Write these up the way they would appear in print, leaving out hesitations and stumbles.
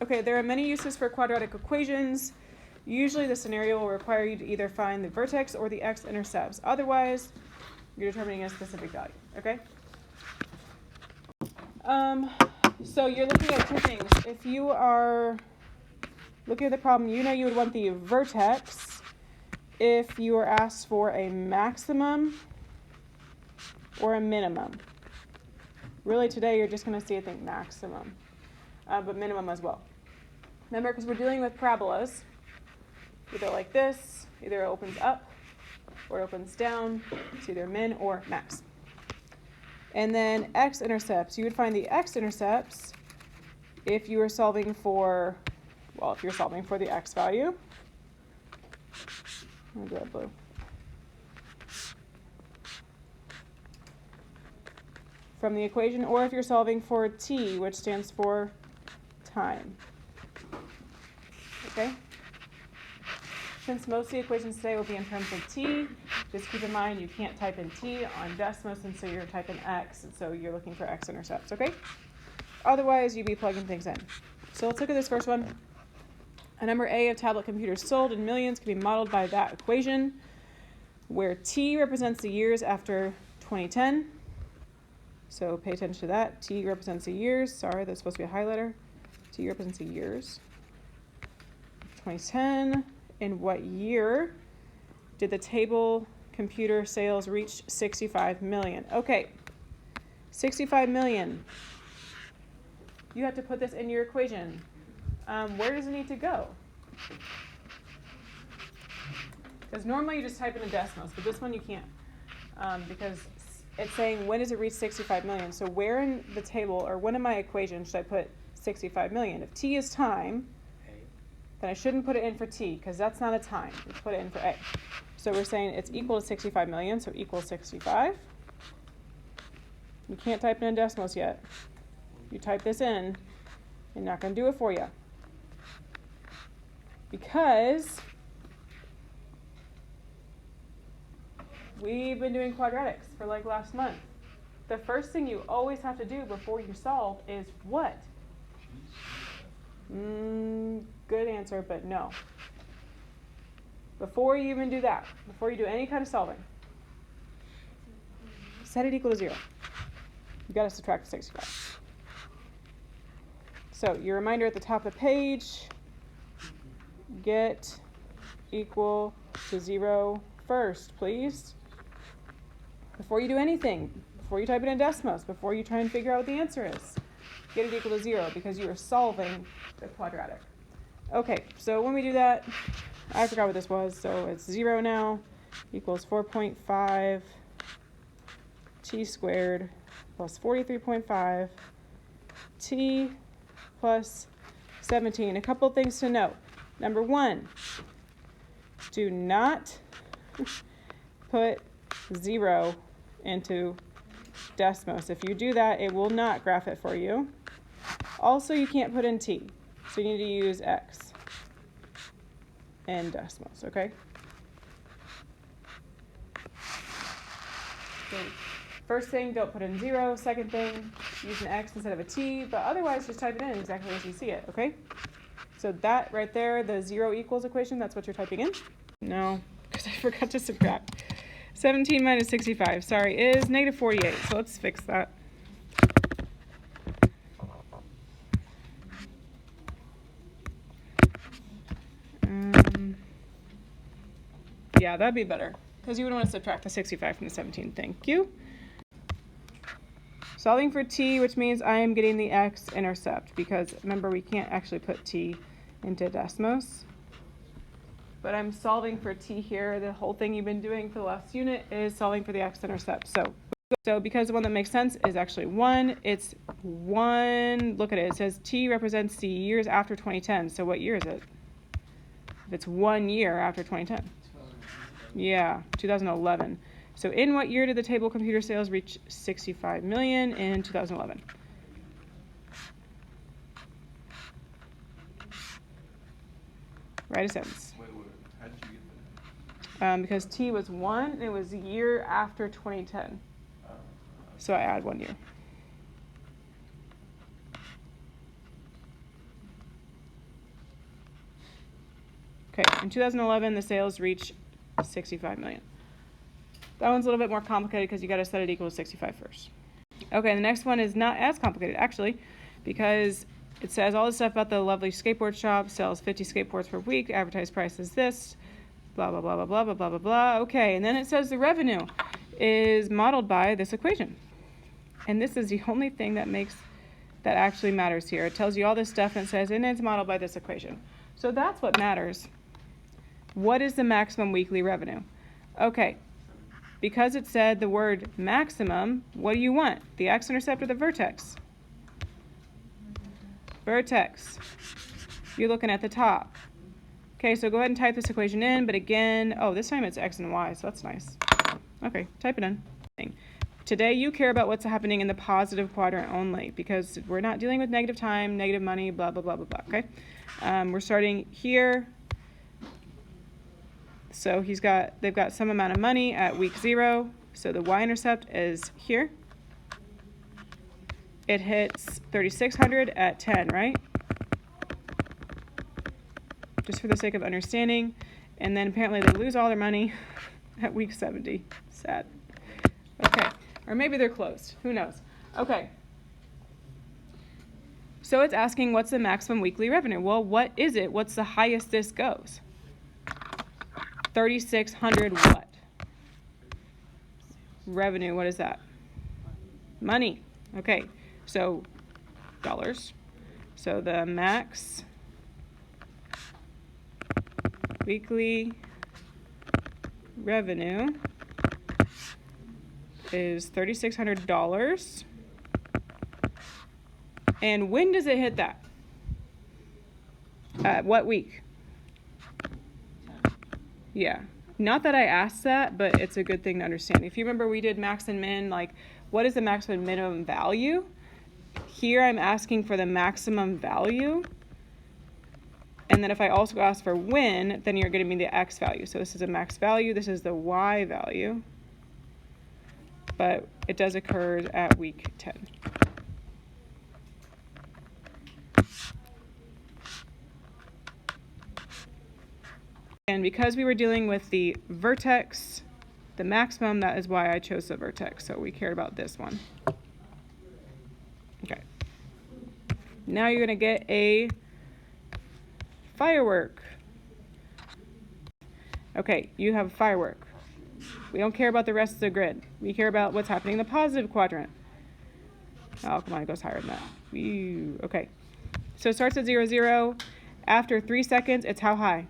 Okay, there are many uses for quadratic equations. Usually the scenario will require you to either find the vertex or the x-intercepts. Otherwise, you're determining a specific value, okay? So you're looking at two things. If you are looking at the problem, you know you would want the vertex if you are asked for a maximum or a minimum. Really today you're just going to see, I think, maximum, but minimum as well. Remember, because we're dealing with parabolas, either like this, either it opens up or it opens down. It's either min or max. And then x-intercepts. You would find the x-intercepts if you were solving for, well, if you're solving for the x value. I'll do that blue. From the equation, or if you're solving for t, which stands for time. Okay? Since most of the equations today will be in terms of t, just keep in mind you can't type in t on Desmos, and so you're typing x, and so you're looking for x-intercepts, okay? Otherwise, you'd be plugging things in. So let's look at this first one. A number A of tablet computers sold in millions can be modeled by that equation, where t represents the years after 2010. So pay attention to that. T represents the years. Sorry, that's supposed to be a highlighter. T represents the years. 2010. In what year did the table computer sales reach 65 million? Okay, 65 million. You have to put this in your equation. Where does it need to go? Because normally you just type in a Desmos, but this one you can't, because it's saying when does it reach 65 million. So where in the table, or when in my equation, should I put 65 million? If t is time, then I shouldn't put it in for t, because that's not a time. Let's put it in for a. So we're saying it's equal to 65 million, so equals 65. You can't type in Desmos yet. You type this in, it's not going to do it for you. Because we've been doing quadratics for like last month. The first thing you always have to do before you solve is what? Good answer, but no. Before you even do that, before you do any kind of solving, set it equal to 0. You've got to subtract 65. So your reminder at the top of the page, get equal to 0 first, please. Before you do anything, before you type it in Desmos, before you try and figure out what the answer is, get it equal to 0 because you are solving the quadratic. Okay, so when we do that, I forgot what this was, so it's 0 now, equals 4.5 t squared plus 43.5 t plus 17. A couple things to note. Number 1, do not put 0 into Desmos. If you do that, it will not graph it for you. Also, you can't put in t, so you need to use x in Desmos, okay? So first thing, don't put in 0. Second thing, use an x instead of a t, but otherwise just type it in exactly as you see it, okay? So that right there, the 0 equals equation, that's what you're typing in? No, because I forgot to subtract. 17 minus 65, sorry, is negative 48, so let's fix that. Yeah, that'd be better, because you would want to subtract the 65 from the 17. Thank you. Solving for t, which means I am getting the x-intercept, because remember we can't actually put t into Desmos. But I'm solving for t here. The whole thing you've been doing for the last unit is solving for the x-intercept. So because the one that makes sense is actually 1, it's 1, look at it, it says t represents the years after 2010. So what year is it? If it's 1 year after 2010. Yeah, 2011. So in what year did the table computer sales reach 65 million? In 2011. Write a sentence. Wait, how did you get that? Because t was 1, and it was a year after 2010. So I add 1 year. Okay, in 2011, the sales reached 65 million. That one's a little bit more complicated because you got to set it equal to 65 first. Okay, the next one is not as complicated, actually, because it says all this stuff about the lovely skateboard shop, sells 50 skateboards per week, advertised price is this, blah, blah, blah, blah, blah, blah, blah, blah, blah. Okay, and then it says the revenue is modeled by this equation. And this is the only thing that actually matters here. It tells you all this stuff and it says, and it's modeled by this equation. So that's what matters. What is the maximum weekly revenue? Okay, because it said the word maximum, what do you want? The x-intercept or the vertex? Vertex. You're looking at the top. Okay, so go ahead and type this equation in, but again, oh, this time it's x and y, so that's nice. Okay, type it in. Today you care about what's happening in the positive quadrant only because we're not dealing with negative time, negative money, blah, blah, blah, blah, blah, okay? We're starting here. So they've got some amount of money at week 0. So the y-intercept is here. It hits 3,600 at 10, right? Just for the sake of understanding. And then apparently they lose all their money at week 70. Sad. Okay. Or maybe they're closed. Who knows? Okay. So it's asking what's the maximum weekly revenue? Well, what is it? What's the highest this goes? 3,600 what? Revenue, what is that? Money. Okay, so dollars. So the max weekly revenue is $3,600. And when does it hit that? What week? Yeah, not that I asked that, but it's a good thing to understand. If you remember, we did max and min, like what is the maximum and minimum value? Here I'm asking for the maximum value. And then if I also ask for when, then you're giving me the x value. So this is a max value, this is the y value. But it does occur at week 10. And because we were dealing with the vertex, the maximum, that is why I chose the vertex. So we cared about this one. Okay. Now you're going to get a firework. Okay, you have a firework. We don't care about the rest of the grid. We care about what's happening in the positive quadrant. Oh, come on, it goes higher than that. Okay. So it starts at 0, 0. After 3 seconds, it's how high?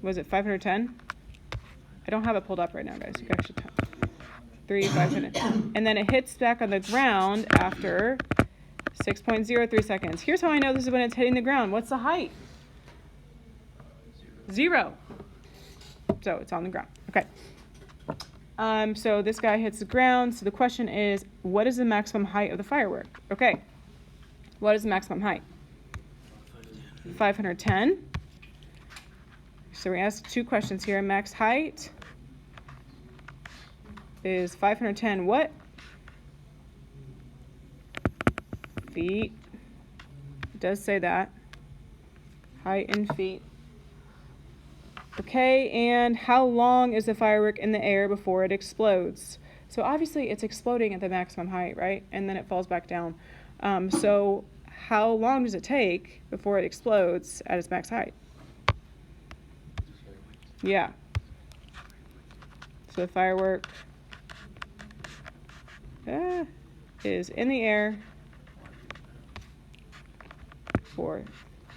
Was it 510? I don't have it pulled up right now, guys. You can actually tell. 3, 500. And then it hits back on the ground after 6.03 seconds. Here's how I know this is when it's hitting the ground. What's the height? 0. So it's on the ground. Okay. So this guy hits the ground. So the question is, what is the maximum height of the firework? Okay. What is the maximum height? 510. So we asked 2 questions here. Max height is 510 what? Feet. It does say that. Height in feet. Okay, and how long is the firework in the air before it explodes? So obviously it's exploding at the maximum height, right? And then it falls back down. So how long does it take before it explodes at its max height? Yeah. So the firework is in the air for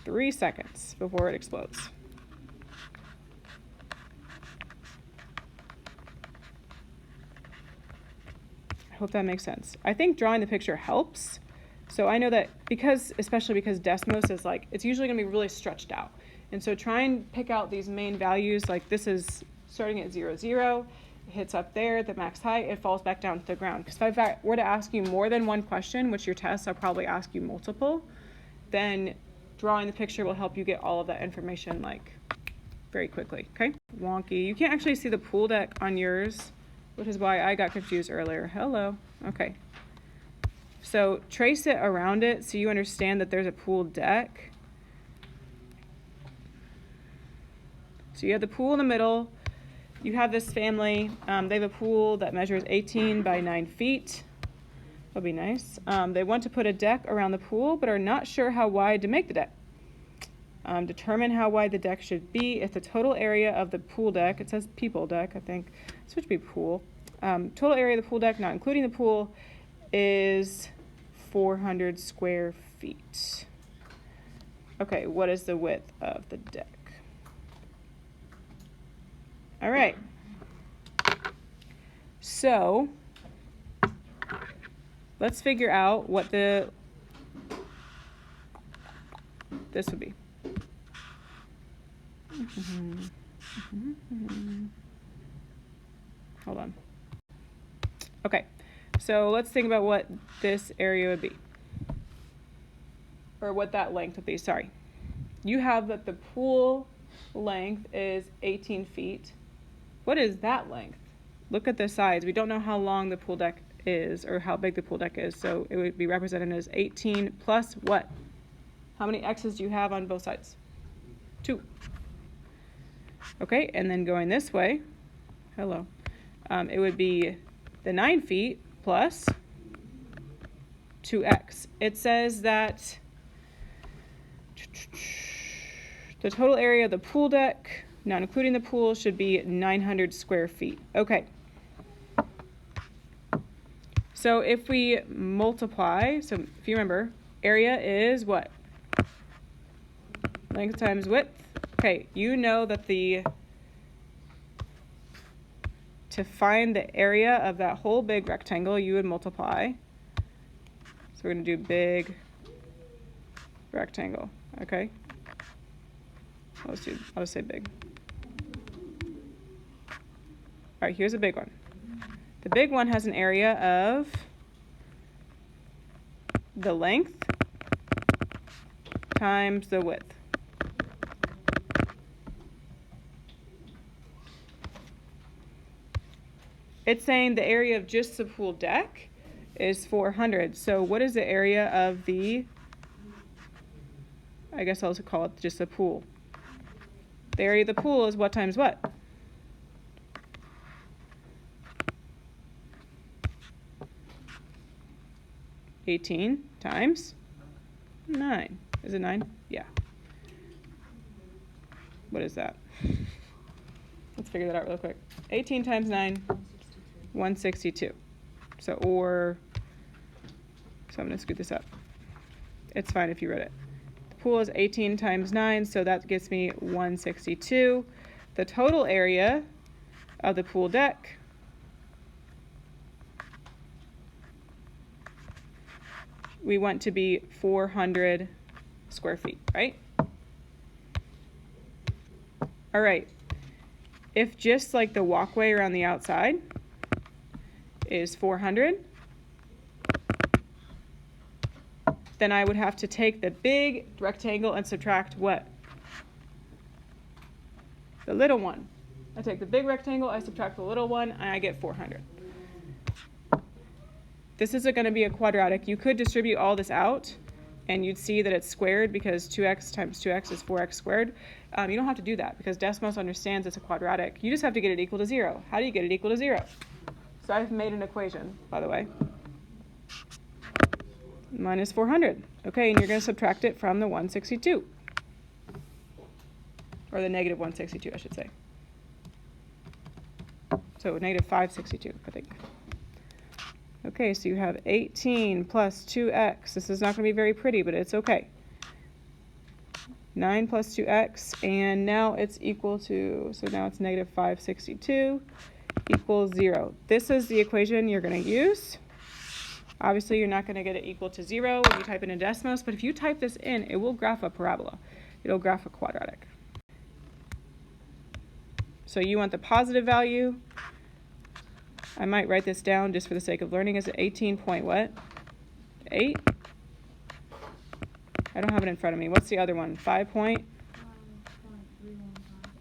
3 seconds before it explodes. I hope that makes sense. I think drawing the picture helps. So I know that especially because Desmos is like, it's usually going to be really stretched out. And so try and pick out these main values, like this is starting at 0, 0, it hits up there at the max height, it falls back down to the ground. Because if I were to ask you more than one question, which your tests, I'll probably ask you multiple, then drawing the picture will help you get all of that information like very quickly, okay? Wonky. You can't actually see the pool deck on yours, which is why I got confused earlier. Hello. Okay. So trace it around it so you understand that there's a pool deck. So you have the pool in the middle. You have this family. They have a pool that measures 18 by 9 feet. That'll be nice. They want to put a deck around the pool, but are not sure how wide to make the deck. Determine how wide the deck should be. If the total area of the pool deck, it says people deck, I think, this would be pool. Total area of the pool deck, not including the pool, is 400 square feet. Okay, what is the width of the deck? All right. So let's figure out what this would be. Hold on. Okay, so let's think about what this area would be. Or what that length would be, sorry. You have that the pool length is 18 feet. What is that length? Look at the sides. We don't know how long the pool deck is or how big the pool deck is, so it would be represented as 18 plus what? How many x's do you have on both sides? 2. Okay, and then going this way, hello, it would be the 9 feet plus 2x. It says that the total area of the pool deck, not including the pool, should be 900 square feet. Okay. So if we multiply, so if you remember, area is what? Length times width. Okay, you know that to find the area of that whole big rectangle, you would multiply. So we're going to do big rectangle, okay? I'll just say big. All right, here's a big one. The big one has an area of the length times the width. It's saying the area of just the pool deck is 400. So what is the area of the, I guess I'll also call it just the pool. The area of the pool is what times what? $18 times 9. Is it 9? Yeah. What is that? Let's figure that out real quick. 18 times 9, 162. So I'm going to scoot this up. It's fine if you wrote it. The pool is 18 times 9, so that gets me 162. The total area of the pool deck we want to be 400 square feet, right? All right. If just like the walkway around the outside is 400, then I would have to take the big rectangle and subtract what? The little one. I take the big rectangle, I subtract the little one, and I get 400. This isn't going to be a quadratic. You could distribute all this out, and you'd see that it's squared because 2x times 2x is 4x squared. You don't have to do that because Desmos understands it's a quadratic. You just have to get it equal to 0. How do you get it equal to 0? So I've made an equation, by the way. Minus 400. Okay, and you're going to subtract it from the 162. Or the negative 162, I should say. So negative 562, I think. Okay, so you have 18 plus 2x. This is not going to be very pretty, but it's okay. 9 plus 2x, and now it's equal to, so now it's negative 562 equals 0. This is the equation you're going to use. Obviously, you're not going to get it equal to 0 when you type it in Desmos, but if you type this in, it will graph a parabola. It'll graph a quadratic. So you want the positive value. I might write this down just for the sake of learning. Is it 18 point what? 8? I don't have it in front of me. What's the other one? 5 point?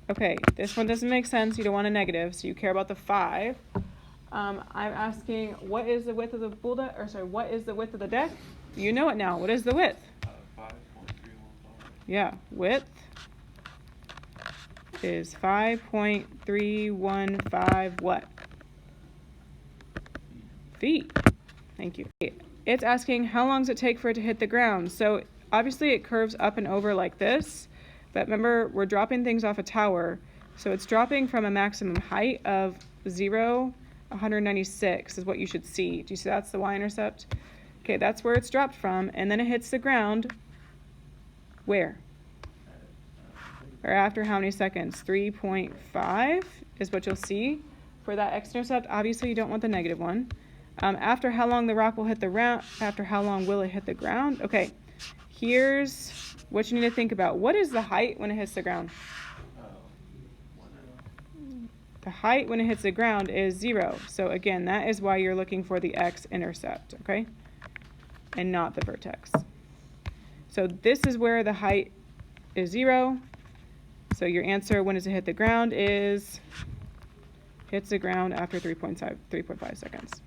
Okay, this one doesn't make sense. You don't want a negative, so you care about the 5. I'm asking, what is the width of the pool deck? Or sorry, what is the width of the deck? You know it now. What is the width? 5.315. Yeah, width is 5.315 what? Feet. Thank you. It's asking how long does it take for it to hit the ground. So obviously it curves up and over like this, but remember we're dropping things off a tower, so it's dropping from a maximum height of 196 is what you should see. Do you see that's the y-intercept? Okay, that's where it's dropped from, and then it hits the ground where? Or after how many seconds? 3.5 is what you'll see for that x-intercept. Obviously you don't want the negative one. After how long the rock will hit the ground, after how long will it hit the ground? Okay, here's what you need to think about. What is the height when it hits the ground? The height when it hits the ground is 0. So again, that is why you're looking for the x-intercept, okay? And not the vertex. So this is where the height is 0. So your answer, when does it hit the ground, is hits the ground after 3.5 seconds.